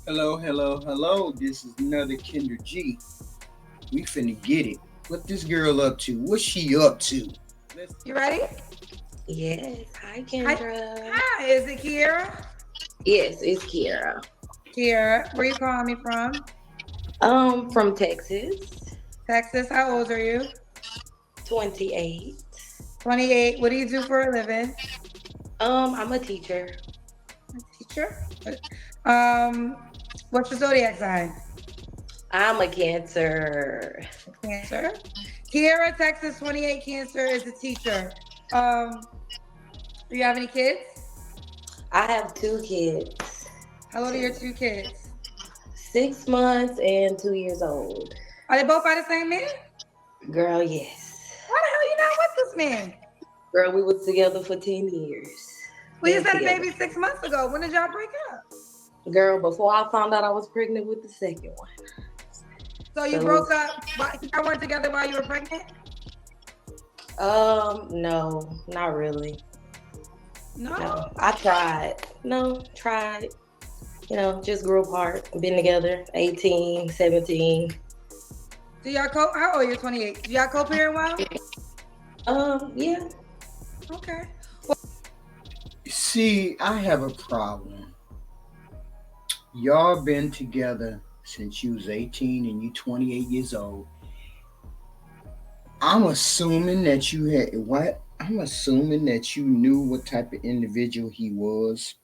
Hello, hello, hello. This is another Kinder G. We finna get it. What this girl up to? What's she up to? Let's You ready? Yes. Hi, Hi. Kendra. Hi, is it Kiera? Yes, it's Kiara. Kiera, where you calling me from? From Texas, Texas. How old are you? 28. 28. What do you do for a living? I'm a teacher. A teacher. Um, what's your zodiac sign? I'm a Cancer. Cancer. Kiera, Texas, 28, Cancer is a teacher. Um, do you have any kids? I have two kids, How old are your two kids? 6 months and 2 years old. Are they both by the same man? Girl, yes. Why the hell you not with this man? Girl, we was together for 10 years. We just Been had a together. baby 6 months ago. When did y'all break up? Girl, before I found out I was pregnant with the second one. So you So, broke up. Y'all weren't together while you were pregnant? no, not really. No. No, I tried. No, tried. Just grew apart. Been together 18, 17. Do y'all how old are you? 28. Do y'all co-parent well? Yeah. Okay. see. I have a problem. Y'all been together since you was 18 and you 28 years old. I'm assuming that you had what? I'm assuming that you knew what type of individual he was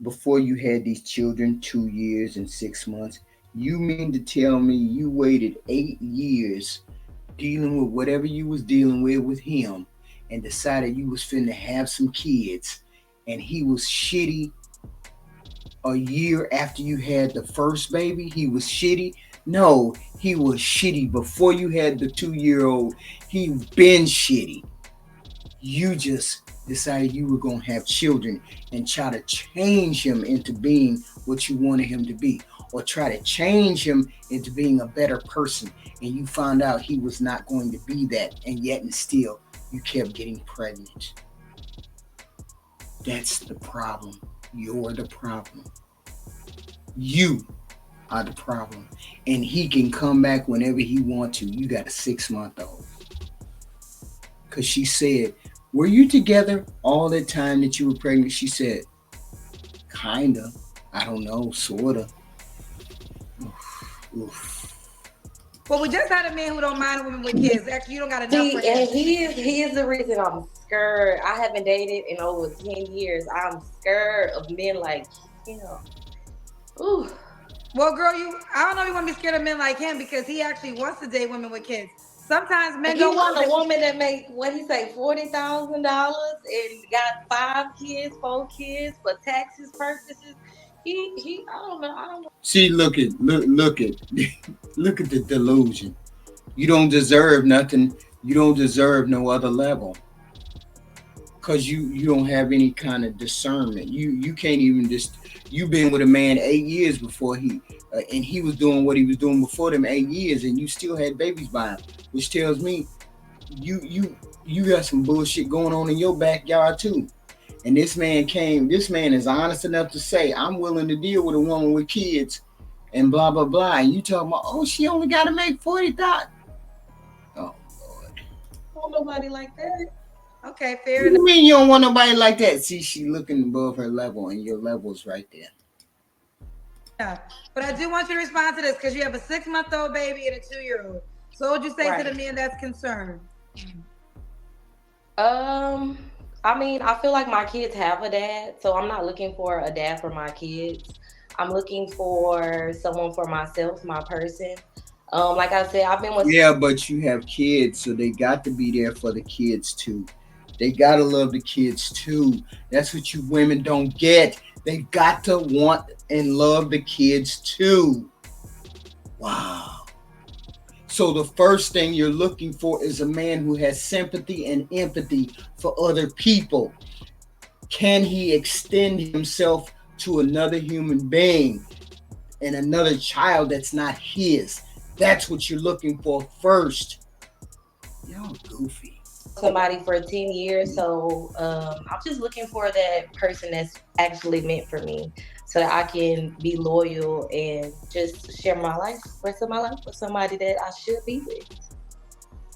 before you had these children, 2 years and 6 months. You mean to tell me you waited 8 years dealing with whatever you was dealing with him and decided you was finna have some kids and he was shitty a year after you had the first baby? He was shitty? No, he was shitty before you had the 2-year-old. He been shitty. You just decided you were going to have children and try to change him into being what you wanted him to be, or try to change him into being a better person, and you found out he was not going to be that, and yet and still you kept getting pregnant. That's the problem. You're the problem. You are the problem. And he can come back whenever he wants to. You got a 6 month old. Because she said, were you together all that time that you were pregnant? She said, kinda. I don't know, sorta. Oof. Well, we just had a man who don't mind women with kids. Actually, you don't got enough for See, him. and he is the reason I'm scared. I haven't dated in over 10 years. I'm scared of men like him. Ooh. Well, girl, I don't know if you want to be scared of men like him because he actually wants to date women with kids. Sometimes men He don't want want to a date. woman that make what he say $40,000 and got 5 kids, 4 kids for taxes purposes. He I don't know. I don't. See, look at look at the delusion. You don't deserve nothing. You don't deserve no other level. Cause you don't have any kind of discernment. You can't even just. You've been with a man 8 years before and he was doing what he was doing before them 8 years, and you still had babies by him, which tells me you you you got some bullshit going on in your backyard too. And this man came. This man is honest enough to say, "I'm willing to deal with a woman with kids," and blah blah blah. And you talking about, oh, she only got to make 40,000. Oh Lord. want nobody like that. Okay, What fair do enough. you mean you don't want nobody like that? See, she looking above her level, and your level's right there. But I do want you to respond to this because you have a 6 month old baby and a 2-year old. So what would you say to Right. the man that's concerned? Um, I mean, I feel like my kids have a dad, so I'm not looking for a dad for my kids. I'm looking for someone for myself, my person. Like I said, I've been with. Yeah, but you have kids, so they got to be there for the kids too. They gotta love the kids too. That's what you women don't get. They got to want and love the kids too. Wow. So the first thing you're looking for is a man who has sympathy and empathy for other people. Can he extend himself to another human being and another child that's not his? That's what you're looking for first. Y'all goofy. Somebody for 10 years, so I'm just looking for that person that's actually meant for me. so that I can be loyal and just share my life, rest of my life with somebody that I should be with.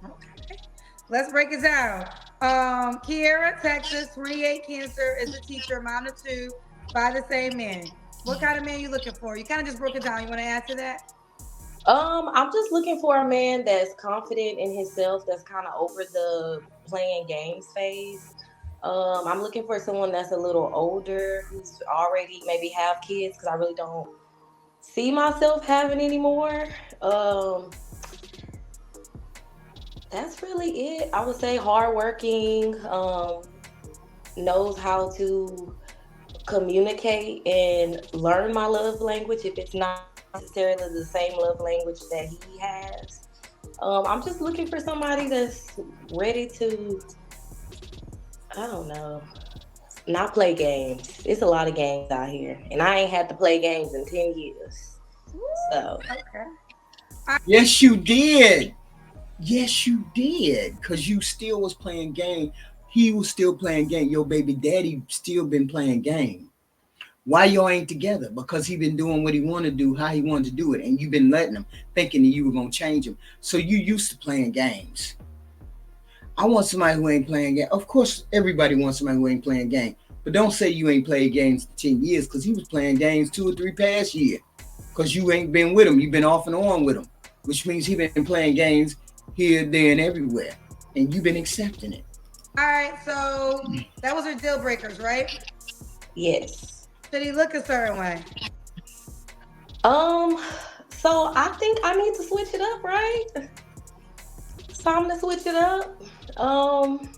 Okay. Let's break it down. Kiera, Texas, 28, Cancer, is a teacher, mom of two, by the same man. What kind of man you looking for? You kind of just broke it down. You want to add to that? I'm just looking for a man that's confident in himself, that's kind of over the playing games phase. I'm looking for someone that's a little older, who's already maybe have kids, because I really don't see myself having any more. Um, that's really it. I would say hardworking, knows how to communicate and learn my love language if it's not necessarily the same love language that he has. I'm just looking for somebody that's ready to, I don't know, not play games. It's a lot of games out here, and I ain't had to play games in 10 years. So, Okay. Yes, you did. Yes, you did. Cause you still was playing game. He was still playing game. Your baby daddy still been playing game. Why y'all ain't together? Because he been doing what he wanted to do, how he wanted to do it, and you been letting him, thinking that you were gonna change him. So you used to playing games. I want somebody who ain't playing game. Of course, everybody wants somebody who ain't playing game. But don't say you ain't played games for 10 years, because he was playing games 2 or 3 past year. Because you ain't been with him. You've been off and on with him. Which means he been playing games here, there, and everywhere. And you've been accepting it. All right. So that was her deal breakers, right? yes. Should he look a certain way? Um, so I think I need to switch it up, right? It's time to switch it up. Um,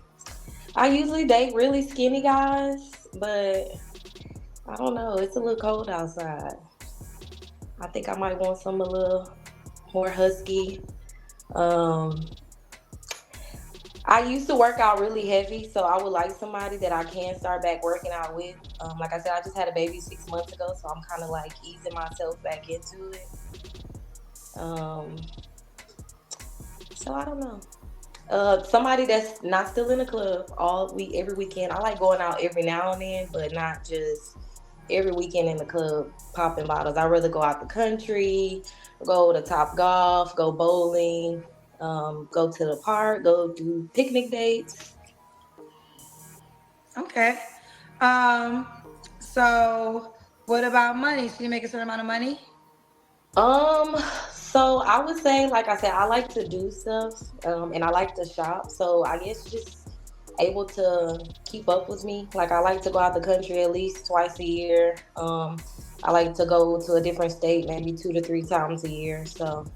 I usually date really skinny guys, but I don't know. It's a little cold outside. I think I might want some a little more husky. Um, I used to work out really heavy, so I would like somebody that I can start back working out with. Like I said, I just had a baby 6 months ago, so I'm kind of like easing myself back into it. Um, so I don't know. Somebody that's not still in the club all week, every weekend. I like going out every now and then, but not just every weekend in the club popping bottles. I'd rather go out the country, go to Top Golf, go bowling, go to the park, go do picnic dates. Okay. Um, so what about money? Should you make a certain amount of money? Um, so I would say, like I said, I like to do stuff, and I like to shop. So I guess just able to keep up with me. Like I like to go out the country at least twice a year. I like to go to a different state maybe 2 to 3 times a year. So,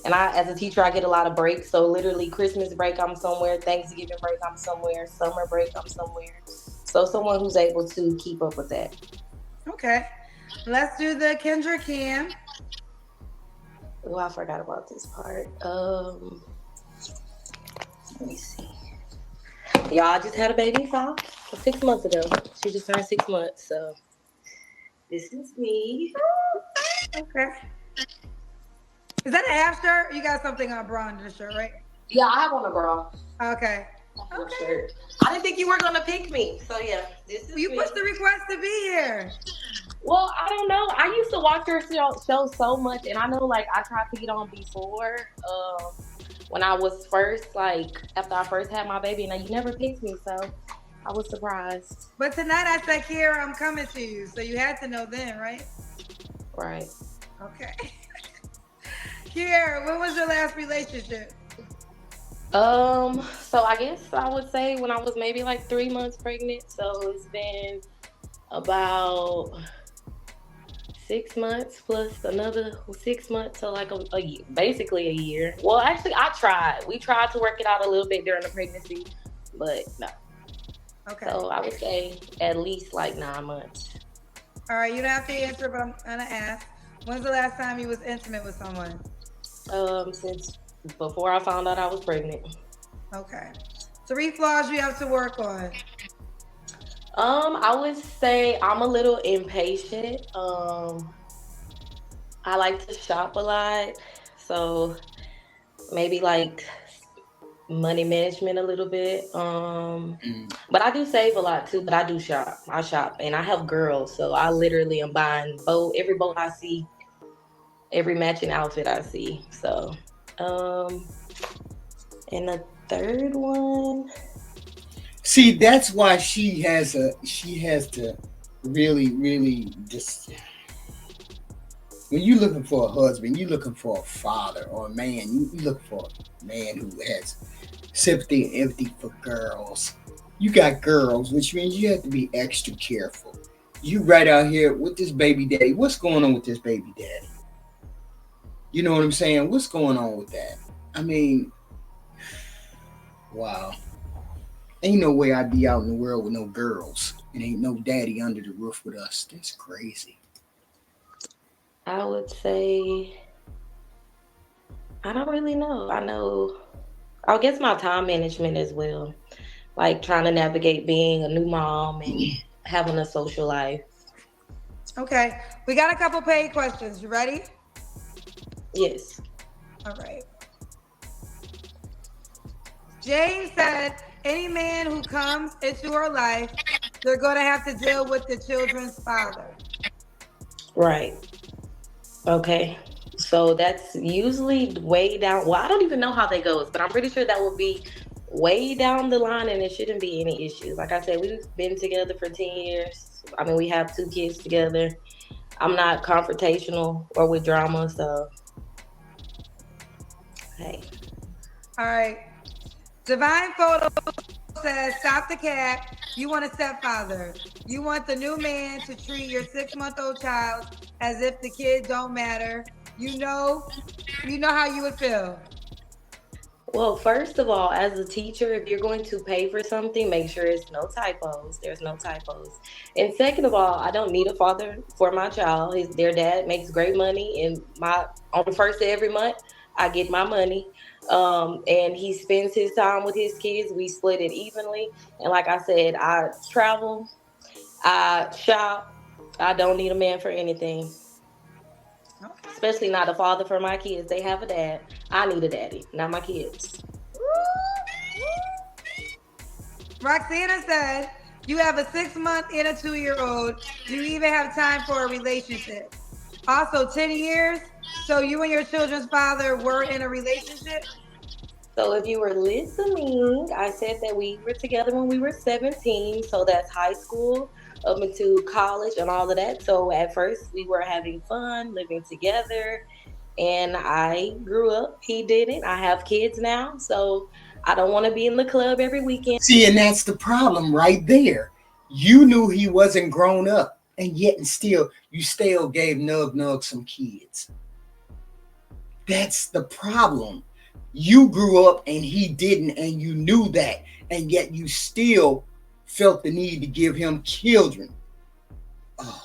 and I, as a teacher, I get a lot of breaks. So literally, Christmas break, I'm somewhere. Thanksgiving break, I'm somewhere. Summer break, I'm somewhere. So someone who's able to keep up with that. Okay. Let's do the Kendra Cam. Oh, I forgot about this part. Let me see. Y'all, I just had a baby 6 months ago. She just turned 6 months, so this is me. Okay. Is that a half shirt? You got something on bra under the shirt, right? Yeah, I have on a bra. Okay. On a Okay. shirt. I didn't think you were gonna pick me, so yeah, this is You me. pushed the request to be here. Well, I don't know. I used to watch your show so much, and I know like I tried to get on before. When I was first, like after I first had my baby, and you never picked me, so I was surprised. But tonight I said, Kiera, I'm coming to you. So you had to know then, right? Right. Okay. Kiera, when was your last relationship? So I guess I would say when I was maybe like 3 months pregnant. So it's been about 6 months plus another 6 months, so like a year, basically a year. Well, actually, I tried. We tried to work it out a little bit during the pregnancy, but no. Okay. So I would say at least like 9 months. All right, you don't have to answer, but I'm gonna ask. When's the last time you was intimate with someone? Since before I found out I was pregnant. Okay. 3 flaws you have to work on. I would say I'm a little impatient. I like to shop a lot, so maybe like money management a little bit. Mm. But I do save a lot too. But I do shop. I shop, and I have girls, so I literally am buying every boat I see, every matching outfit I see. So, um, and the third one, See, that's why she has to really, really just when you're looking for a husband, you're looking for a father or a man. You look for a man who has sympathy and empathy for girls. You got girls, which means you have to be extra careful. You right out here with this baby daddy. What's going on with this baby daddy? You know what I'm saying? What's going on with that? I mean, wow. Ain't no way I'd be out in the world with no girls and ain't no daddy under the roof with us. That's crazy. I would say I don't really know. I know. I guess my time management as well, like trying to navigate being a new mom and having a social life. Okay. We got a couple paid questions. You ready? Yes. All right. Jane said, any man who comes into her life, they're going to have to deal with the children's father. Right. Okay. So that's usually way down. Well, I don't even know how that goes, but I'm pretty sure that will be way down the line and it shouldn't be any issues. Like I said, we've been together for 10 years. I mean, we have two kids together. I'm not confrontational or with drama, so hey. All right. Divine Photo says, stop the cat. You want a stepfather. You want the new man to treat your 6-month-old child as if the kid don't matter. You know how you would feel. Well, first of all, as a teacher, if you're going to pay for something, make sure it's no typos. There's no typos. And second of all, I don't need a father for my child. Their dad makes great money, and my on the first of every month, I get my money. And he spends his time with his kids. We split it evenly. And like I said, I travel, I shop. I don't need a man for anything, Okay. especially not a father for my kids. They have a dad. I need a daddy, not my kids. Roxana said, you have a 6-month and a 2-year-old. Do you even have time for a relationship? Also, 10 years. So you and your children's father were in a relationship? So if you were listening, I said that we were together when we were 17. So that's high school up into college and all of that. So at first we were having fun, living together. And I grew up. He didn't. I have kids now. So I don't want to be in the club every weekend. See, and that's the problem right there. You knew he wasn't grown up, and yet and still you still gave Nug Nug some kids. That's the problem. You grew up and he didn't, and you knew that, and yet you still felt the need to give him children. Oh.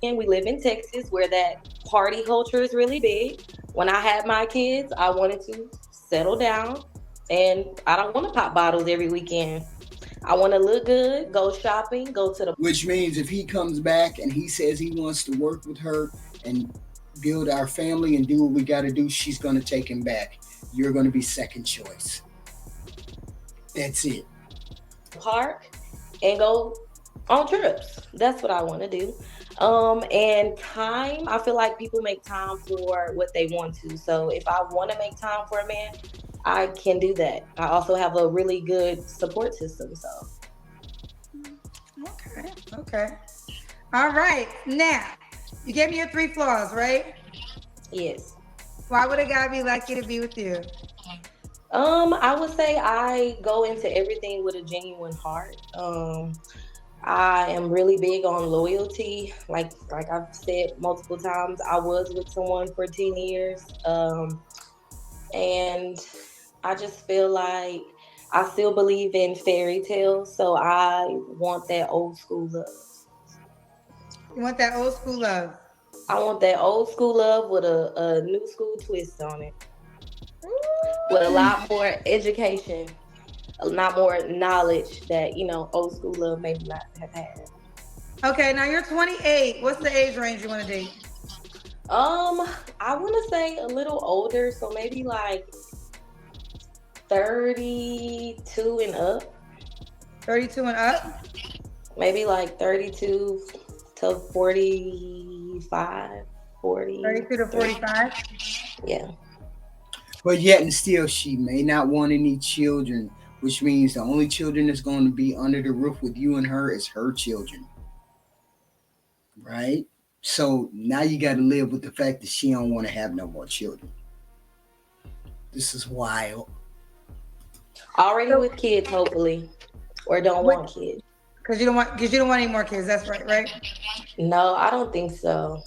And we live in Texas where that party culture is really big. When I had my kids, I wanted to settle down and I don't want to pop bottles every weekend. I want to look good, go shopping, go to the Which means if he comes back and he says he wants to work with her and build our family and do what we got to do, she's going to take him back. You're going to be second choice. That's it. park and go on trips. That's what I want to do. And time, I feel like people make time for what they want to. So if I want to make time for a man, I can do that. I also have a really good support system. So Okay. Okay. All right. Now, you gave me your 3 flaws, right? yes. Why would a guy be lucky to be with you? I would say I go into everything with a genuine heart. I am really big on loyalty. Like I've said multiple times, I was with someone for 10 years. And I just feel like I still believe in fairy tales, so I want that old school love. You want that old school love. I want that old school love with a new school twist on it, with a lot more education, a lot more knowledge that old school love maybe not have had. Okay, now you're 28. What's the age range you want to date? I want to say a little older, so maybe like 32 and up. 32 and up? Maybe like 32 to 45, 32 to 45? Yeah. But yet and still, she may not want any children, which means the only children that's going to be under the roof with you and her is her children, right? So now you got to live with the fact that she don't want to have no more children. This is wild. Already with kids, hopefully, or don't want kids. Because you don't want any more kids. That's right, right? No, I don't think so.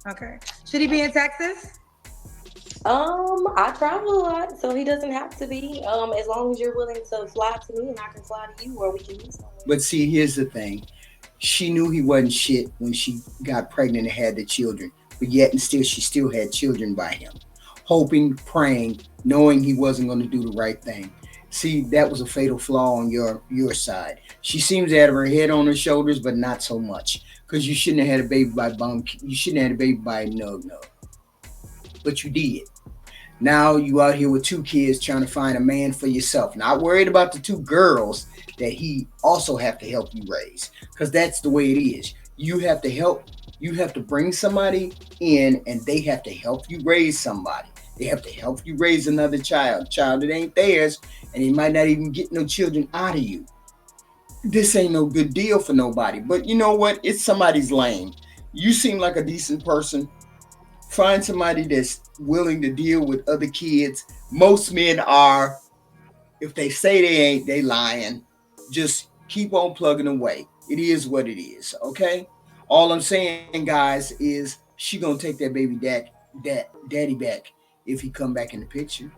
Okay. Should he be in Texas? I travel a lot, so he doesn't have to be. As long as you're willing to fly to me and I can fly to you, or we can meet somewhere. But see, here's the thing. She knew he wasn't shit when she got pregnant and had the children. But yet and still, she still had children by him. Hoping, praying, knowing he wasn't going to do the right thing. See, that was a fatal flaw on your side. She seems to have her head on her shoulders, but not so much. Because you shouldn't have had a baby by bum. You shouldn't have had a baby by nug. But you did. Now you out here with 2 kids trying to find a man for yourself. Not worried about the 2 girls that he also have to help you raise. Because that's the way it is. You have to help. You have to bring somebody in and they have to help you raise somebody. They have to help you raise another child that ain't theirs, and they might not even get no children out of you. This ain't no good deal for nobody. But you know what? It's somebody's lane. You seem like a decent person. Find somebody that's willing to deal with other kids. Most men are. If they say they ain't, they lying. Just keep on plugging away. It is what it is, okay? All I'm saying, guys, is she gonna take that daddy back if he come back in the picture.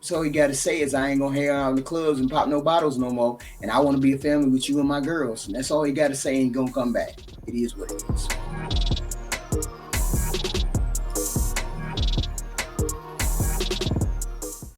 So all you gotta say is I ain't gonna hang out in the clubs and pop no bottles no more, and I want to be a family with you and my girls. And that's all you gotta say, and gonna come back. It is what it is.